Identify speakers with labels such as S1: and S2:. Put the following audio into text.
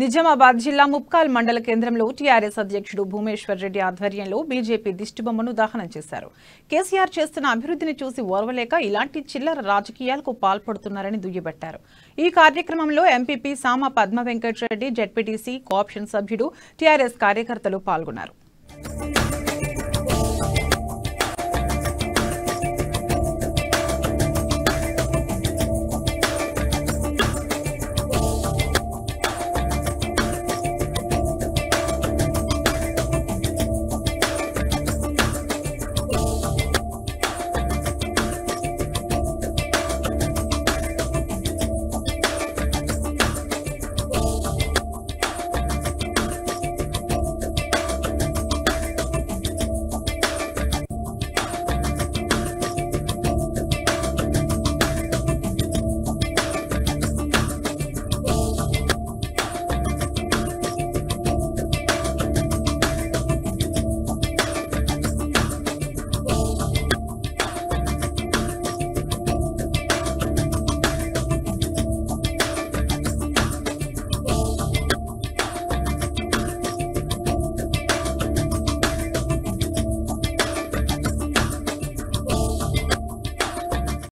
S1: నిజామాబాద్ జిల్లా ముప్కాల్ మండల కేంద్రంలో టీఆర్ఎస్ అధ్యక్షుడు భూమేశ్వర్ రెడ్డి ఆధ్వర్యంలో బీజేపీ దిష్టిబొమ్మను దహనం చేశారు. కేసీఆర్ చేస్తున్న అభివృద్ధిని చూసి ఓర్వలేక ఇలాంటి చిల్లర రాజకీయాలకు పాల్పడుతున్నారని దుయ్యబట్టారు. ఈ కార్యక్రమంలో ఎంపీపీ సామ పద్మ వెంకటరెడ్డి, జెడ్పీటీసీ కోఆప్షన్ సభ్యుడు, టీఆర్ఎస్ కార్యకర్తలు పాల్గొన్నారు.